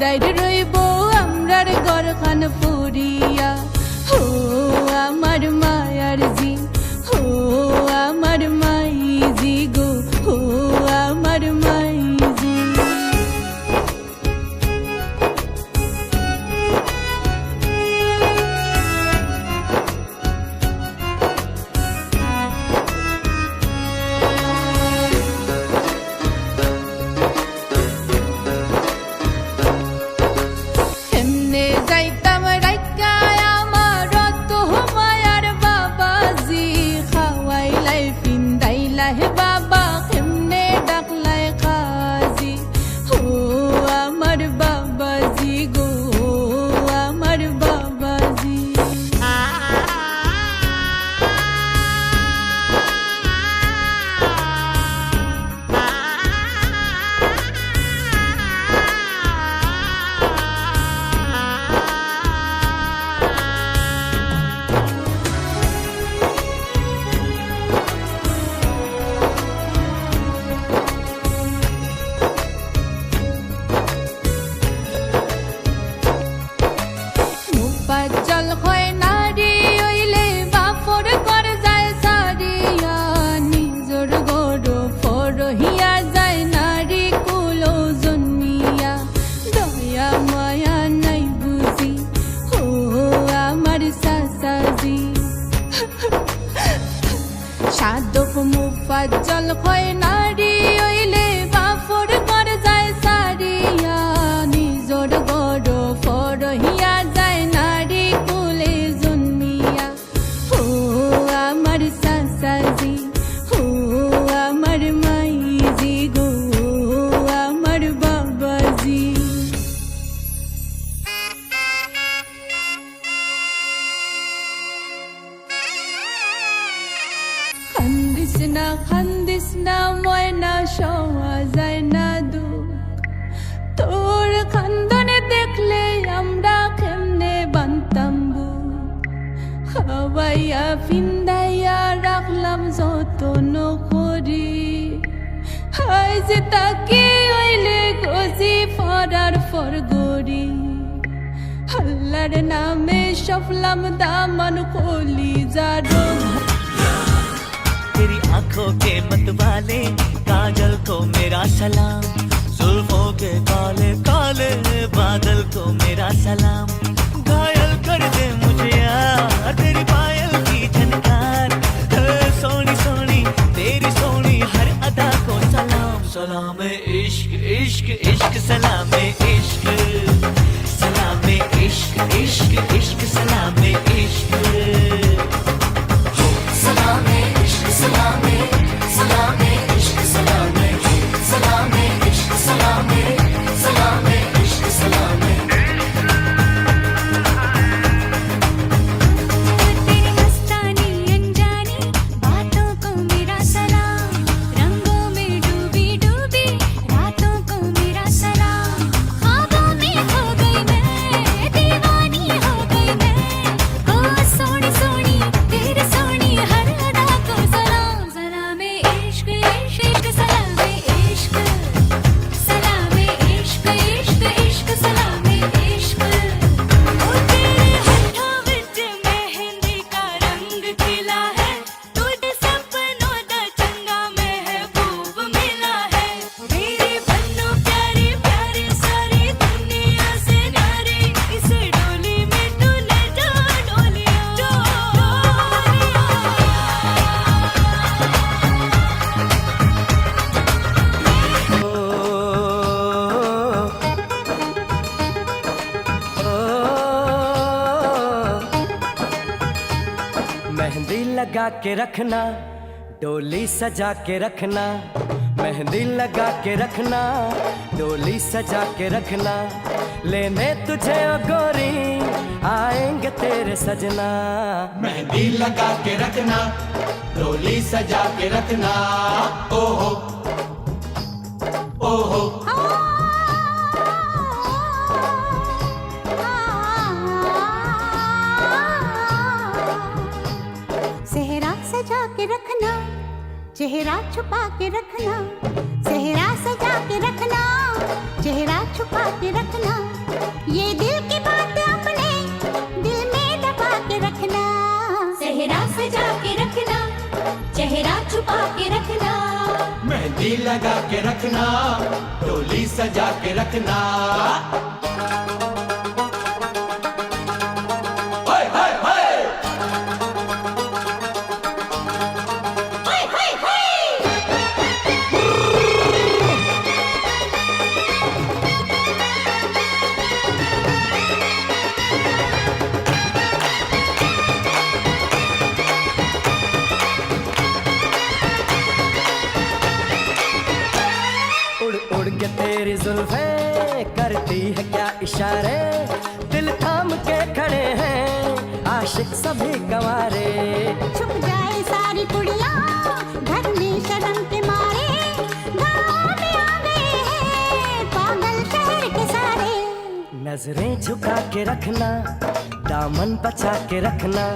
দাইর রইব আমরার গরখান ফুরিয়া। ও আমার মায়ার জি, ও আমার মাইজি গো, ও আমার মাইজি। এমনে যাইতাম রাইকা আমার রত মায়ার বাবাজি, খাওয়াইলাই পিন্দাইলাই বাবা কেমনে ডাকলাই কাজি। ও আমার বাবাজি গো, ও আমার বাবাজি। জল হয় নারী হইলে বাপর ঘর যায় সারিয়া, নিজর গড় ফরহিয়া যায় নারী কুল জন্মিয়া। দয়া মায়া নাই বুঝি, ও আমার সাসাজি। সাধক মুফাজ্জল হয় নারী হইলে বাপর ঘর যায় সারিয়া, নিজর গড় ফরহিয়া যায় নারী কুলে জন্মিয়া। ও আমার সাসাজি, ও আমার মাইজি গো, ও আমার বাবাজি। খান্দিস না ময়না সওয়া যায় না দুঃখ, তোর খান্দনে দেখলে আমরা কেমনে বানতাম বুক। খাওয়াইয়া ফিন্দাইয়া রাখলাম যতন করি, হাই যে তাকে হইলে গজি ফরার ফরগরি। আল্লাহর নামে সফলাম দামান কলি যারো। तेरी आंखों के मतवाले काजल को मेरा सलाम, जुल्फों के काले काले बादल को मेरा सलाम। घायल कर दे मुझे यार तेरी पायल की झनकार, सोनी सोनी तेरी सोनी हर अदा को सलाम। सलाम इश्क इश्क इश्क सलाम इश्क, सलाम इश्क इश्क इश्क सलाम इश्क। सलामे इश्क सलामे, सलामे इश्क सलामे, सलामे इश्क सलामे, सलामे इश्क सलामे। तेरी मस्तानी अनजानी बातों को मेरा सलाम, रंगों में डूबी डूबी रातों को मेरा सलाम। ख्वाबों में खो गई मैं, दीवानी हो गई मैं, ओ सोनी सोनी तेरी सोनी हर अदा को सलाम। सलामे इश्क इश्क इश्क सलामे इश्क, सलामे इश्क इश्क इश्क सलामे इश्क। ओ तेरे होठों विच मेहंदी का रंग खिला है, तुझे सपनों दा चंगा महबूब मिला है। मेरी बन्नो प्यारी प्यारी सारी दुनिया से न्यारी, इस डोली में तू ले जा डोलिया मेहंदी लगा के रखना, डोली सजा के रखना, मेहंदी लगा के रखना, डोली सजा के रखना। लेने तुझे ओ गोरी आएंगे तेरे सजना। मेहंदी लगा के रखना, डोली सजा के रखना। ओहो ओहो सेहरा सजा के रखना, चेहरा छुपा के रखना, सेहरा सजा के रखना, चेहरा छुपा के रखना। डोली लगा के रखना, डोली सजा के रखना। उड़ के तेरी जुल्फे करती है क्या इशारे, दिल थाम के खड़े हैं आशिक सभी गंवारे। छुप जाए सारी कुड़ियाँ घर में शर्म के मारे, गाँव में आ गए हैं पागल शहर के सारे। नजरें झुका के रखना, दामन बचा के रखना,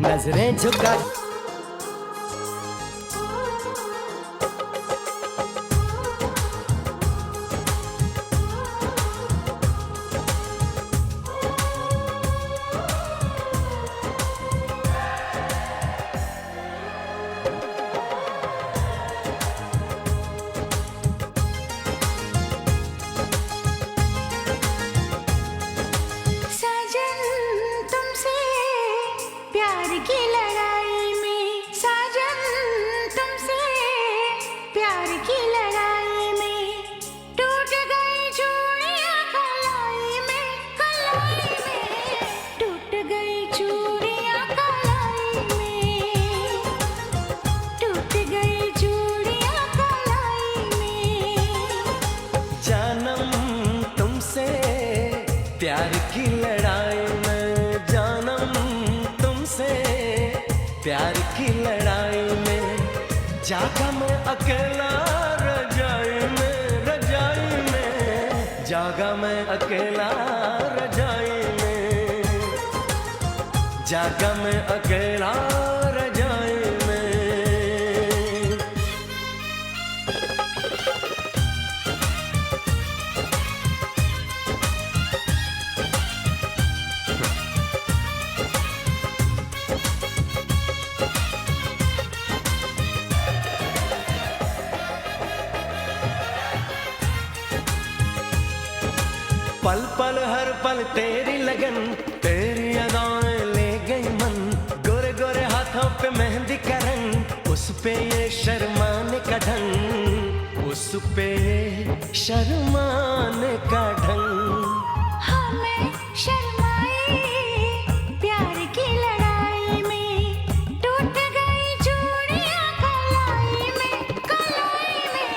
नजरें झुका। साजन तुमसे प्यार की लड़ाई में, साजन तुमसे प्यार की लड़ाई में टूट गई चूड़ियां कलाई में, कलाई में टूट गई चूड़ियां कलाई में, टूट गई चूड़ियां कलाई में। जानम तुमसे प्यार की लड़ाई में, जानम तुमसे प्यार की लड़ाई में, जागा मैं अकेला रजाई में, रजाई में जागा मैं अकेला रजाई में, जागा मैं अकेला रजाई में। पल पल हर पल तेरी लगन, तेरी अदाएं ले गई मन, गोरे गोरे हाथों पे मेहंदी का रंग, उस पे ये शर्माने का ढंग, उस पे ये शर्माने का ढंग। हमें शर्माए प्यार की लड़ाई में, टूट गई चूड़ियां कलाई में, कलाई में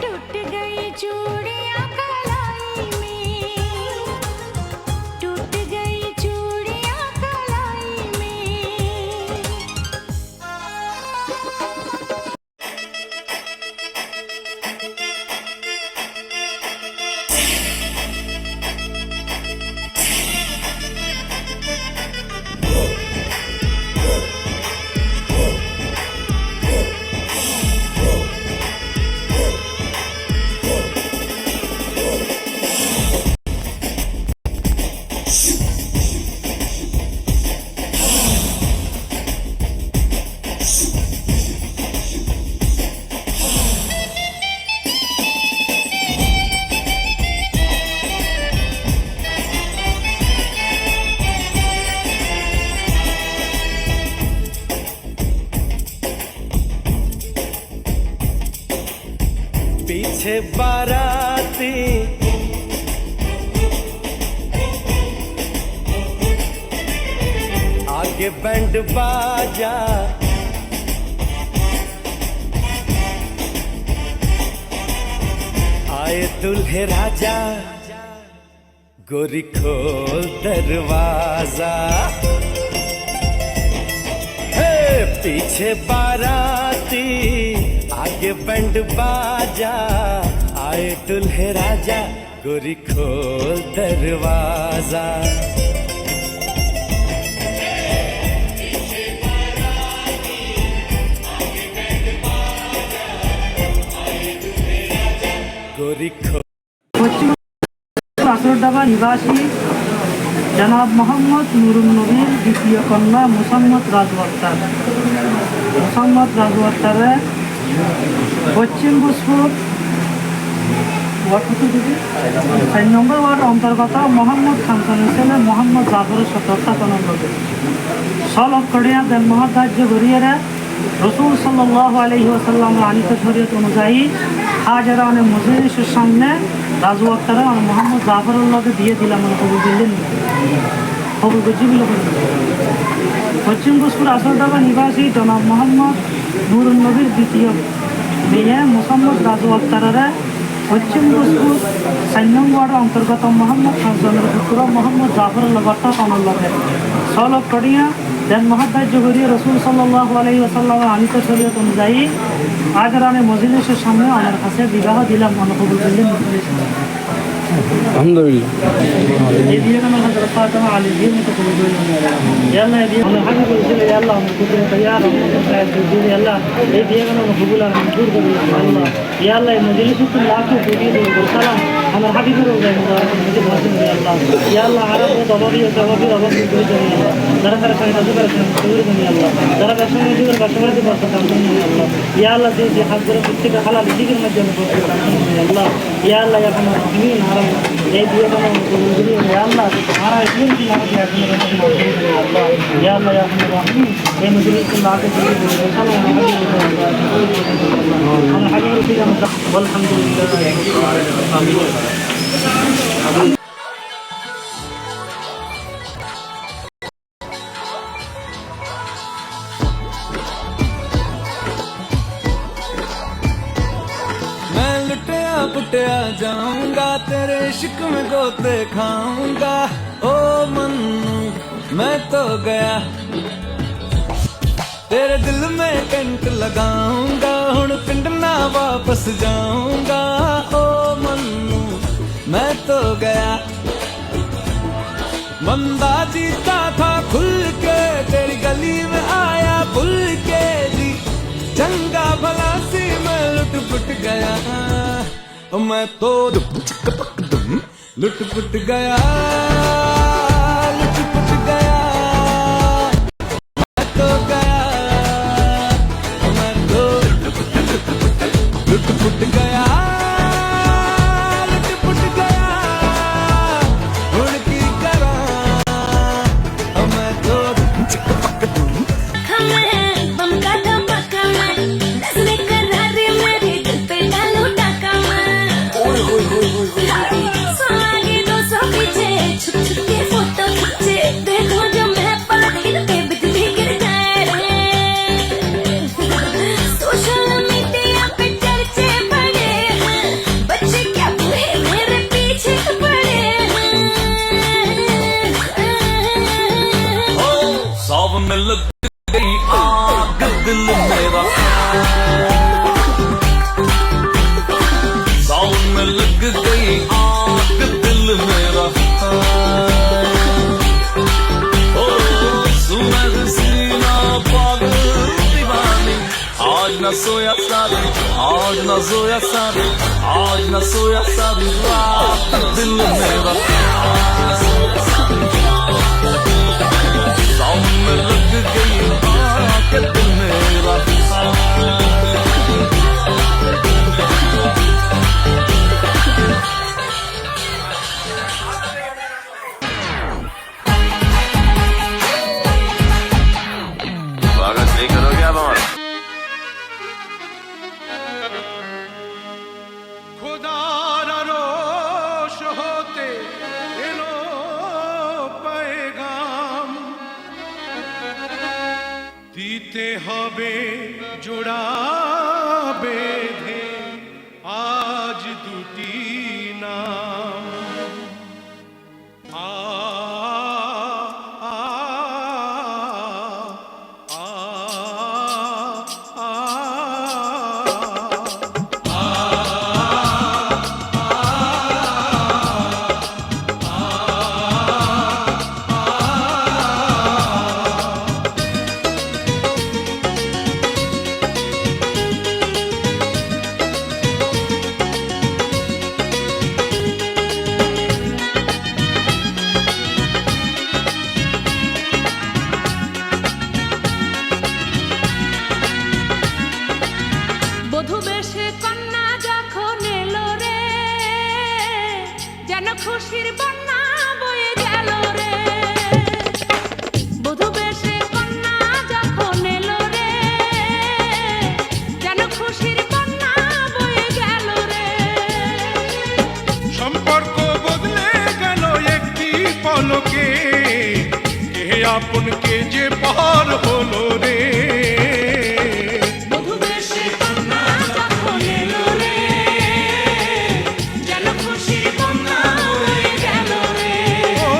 टूट गई चूड़ियां कलाई में, टूट गई चूड़ियां कलाई में। पीछे बाराती आगे बैंड बाजा, आए दुल्हे राजा, गोरी खोल दरवाजा। हे पीछे बाराती आगे बैंड बाजा, आए दुल्हे राजा, गोरी खोल दरवाजा। गोरी खोल। পশ্চিম আসরডাবা নিবাসী জনাব মোহাম্মদ নুরুন নবীর দ্বিতীয় কন্যা মুসাম্মদ রাজু আক্তার। মুসাম্মদ রাজু আক্তারের পশ্চিম ভোজপুর 4 নম্বর ওয়ার্ড অন্তর্গত মোহাম্মদ খানসানের ছেলে মোহাম্মদ জাফরের সতর্কতার লোকে সলভ করিয়া দেন মহাদার্য গড়িয়েরা রসুল সাল্লাল্লাহু আলাইহি ওয়াসাল্লাম আনিত শরীয়ত অনুযায়ী হাজারানে মজলিসের সামনে রাজু আক্তারা মোহাম্মদ জাফরের লোকে দিয়ে দিলাম কবুল দিলেন কবুল গজিবিল পশ্চিম ভোজপুর আসরডাঙ্গা নিবাসী জনাব মোহাম্মদ নুরুন নবীর দ্বিতীয় মেয়ে মোহাম্মদ রাজু আক্তারা পশ্চিম ভোজপুর 4 নং ওয়ার্ডের অন্তর্গত মোহাম্মদ খানসানের পুত্র মোহাম্মদ জাফরের লগতা অনলকে সলভ করিয়া দেন মহাদার্য গড়িয়ে রসুল সাল্লাল্লাহু আলাইহি ওয়াসাল্লাম আনিত শরীয়ত অনুযায়ী আজরানে মজলিসের সামনে আমার কাছে বিবাহ দিলাম কবুল করলেন আলহামদুলিল্লাহ। এই বিয়ে কেন হযরত ফাতেমা আলী বিয়ে মতো কবুল করলেন আল্লাহ এই বিয়ে আমরা হাজি করেছিল আল্লাহ আমার কুদরত তৈয়ার আল্লাহ এই বিয়ে কেন কবুল আর মঞ্জুর করে আল্লাহ ইয়া আল্লাহ এই মজলিসে তো লাখো কোটি সালাম আমার হাবিবের রোজায় মুবারক মুঝে ভাষণ করে আল্লাহ ইয়া আল্লাহ আরামে দবাবির অভাব করে দেন আল্লাহ যারা তারা কাজ করে শুরু করে আল্লাহ যারা ব্যবসা নিজের ব্যবসাবাদী বর্ষা কাম করেন আল্লাহ ইয়া আল্লাহ যে হাত ধরে প্রত্যেকটা হালাল রিজিকের মাধ্যমে বর্ষা কাম করেন আল্লাহ ইয়া আল্লাহ ইয়া কাম আমিন আরাম এই বিয়ে কেন কবুল করে ইয়া আল্লাহ সারা ইসলাম কি নামে এখন আল্লাহ ইয়া আল্লাহ ইয়া কাম আমিন এই মজলিসে লাখো কোটি সালাম আমার হাবিবের থেকে আমরা আলহামদুলিল্লাহ আমিন। मैं लुटिया पुटिया जाऊंगा तेरे इश्क में गोते खाऊंगा ओ मन्नू मैं तो गया तेरे दिल में टेंट लगाऊंगा हुण पिंड ना वापस जाऊंगा ओ मन्नू मैं तो गया बंदा जीता था खुल के तेरी गली में आया भूल के जी चंगा भला सी मैं लुट पुट गया मैं तो लुट पुट गया लुट पुट गया मैं तो गया मैं तो लुट पुट गया लुट पुट गया हुण की करा मैं तो बम का धमाका मैं नजरे करारे मेरे दिल पे डालो टाका मैं आगे 200 पीछे छुप छुप के फोटो खींचे देखो जो मैं पलटी पे बिजली गिर जाए सोशल मीडिया पे चर्चे बड़े हैं बच्चे क्या बूढ़े मेरे पीछे पड़े हैं सावन लग गई आग दिल मेरा सावन में लग गई आग दिल मेरा ओ सुनर सीना पागल दीवानी आज न सोया सारी आज न सोया सारी आज न सोया सारी रात दिल मेरा सावन में लग गई आग दिल मेरा स्वागत नहीं करोगे आप हमारा खुदारा रोश होते एलो पैगाम দিতে হবে জোড়া বেঁধে আজ দুটি নাম আ আ আ খুশির বন্যা বয়ে গেল রে বধূ বেশে কন্যা যখন এলো রে যেন খুশির বন্যা বয়ে গেল রে সম্পর্ক বদলে গেল একটি পলকে কে আপন কে যে পার হলো রে বধূ বেশে কন্যা যখন এলো রে যেন খুশির বন্যা বয়ে গেল রে ও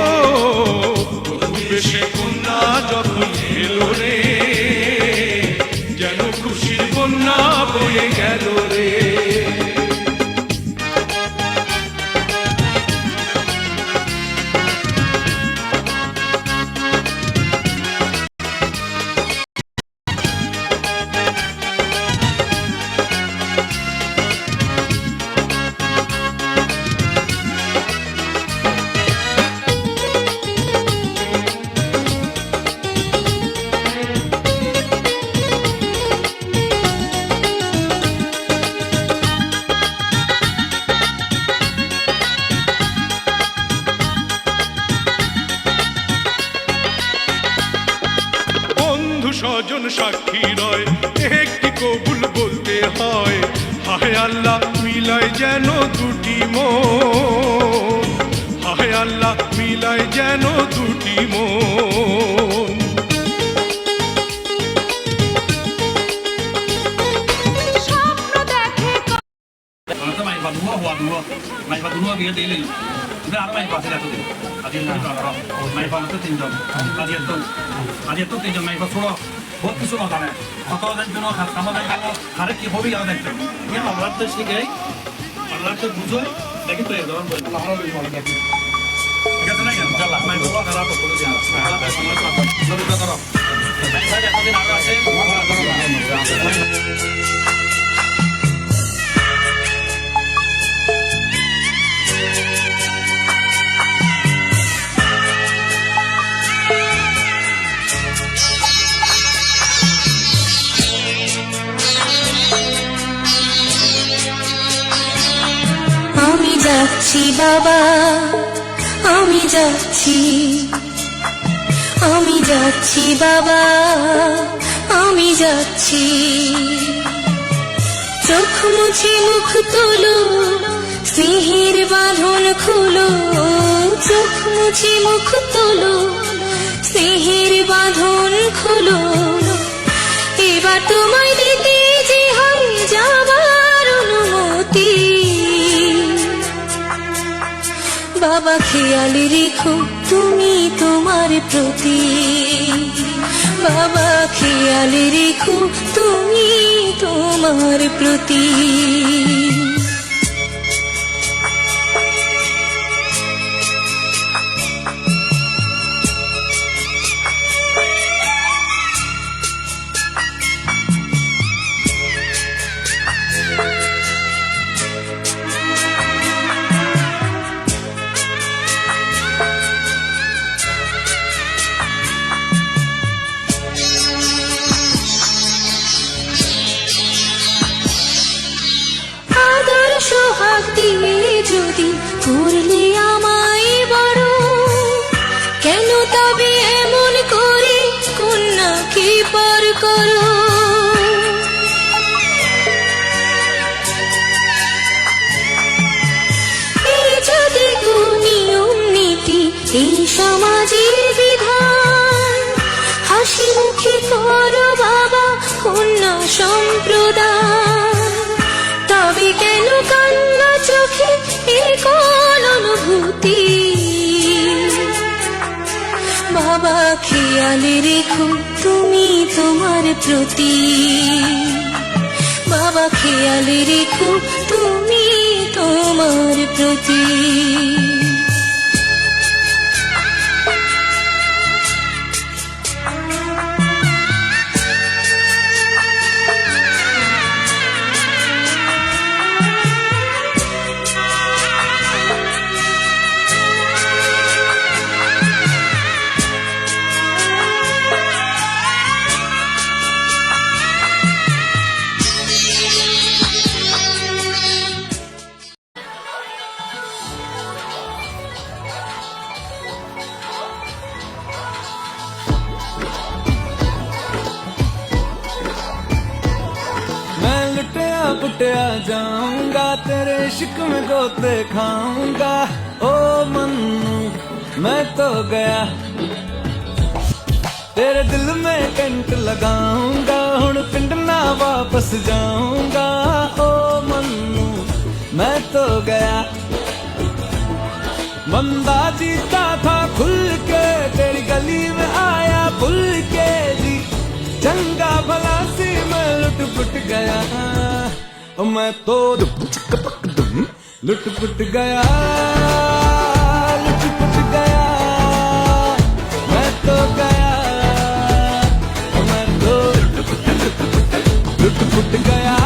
বেশে কন্যা যখন এলো রে যেন খুশির বন্যা বয়ে গেল রে বন্ধু স্বজন সাক্ষী রয় একটি কবুল বলতে হয় হায় আল্লাহ মিলায় যেন দুটি মন হায় আল্লাহ মিলায় যেন দুটি মন স্বপ্ন দেখে Kalau main dua, main dua biar dia lelu. Udah apa main pasir itu? Adik itu orang, main pasir itu tinjau. Adik itu tinjau main pasir suruh. बहुत কিছু কথা না কত দিন জন্য আমাদের আরে কি হবে আর দেখতে ये আল্লাহ তো শিখাই আল্লাহ তো বুঝো দেখি তো এই ধরন বল আমরা বেশি ভালো দেখি ঠিক আছে না চল মাই বলা খারাপ করে দিও আল্লাহ শুরু করো ভাই এতদিন আগে আছে আমি যাচ্ছি বাবা আমি যাচ্ছি আমি যাচ্ছি বাবা আমি যাচ্ছি চোখ মুছে মুখ তোলো স্নেহের বাঁধন খুলো চোখ মুছে মুখ তোলো স্নেহের বাঁধন খুলো এবার তোমায় দিতে যে হয় যাবার অনুমতি বাবা খেয়াল রেখো তুমি তোমার প্রতি বাবা খেয়াল রেখো তুমি তোমার প্রতি সোহাগ দিয়ে যদি করলে আমায় বড় কেন তবে এমন করে কন্যাকে পর করো এই যদি নিয়ম নীতি এই সমাজের বিধান হাসি মুখে করো বাবা কন্যা সম্প্রদায় তবে কেন কান্না চোখে এই কোন অনুভূতি বাবা খেয়াল রেখো তুমি তোমার প্রতি বাবা খেয়াল রেখো তুমি তোমার প্রতি पुटिया जाऊंगा तेरे इश्क में गोते खाऊंगा ओ मन्नू मैं तो गया तेरे दिल में कंट लगाऊंगा हुण पिंड ना वापस जाऊंगा ओ मन्नू मैं तो गया बंदा जीता था खुल के तेरी गली में आया भूल के जी चंगा भला सी मैं लुट पुट गया मैं तो लुट पुट गया लुट पुट गया मैं तो गया मैं तो लुट पुट गया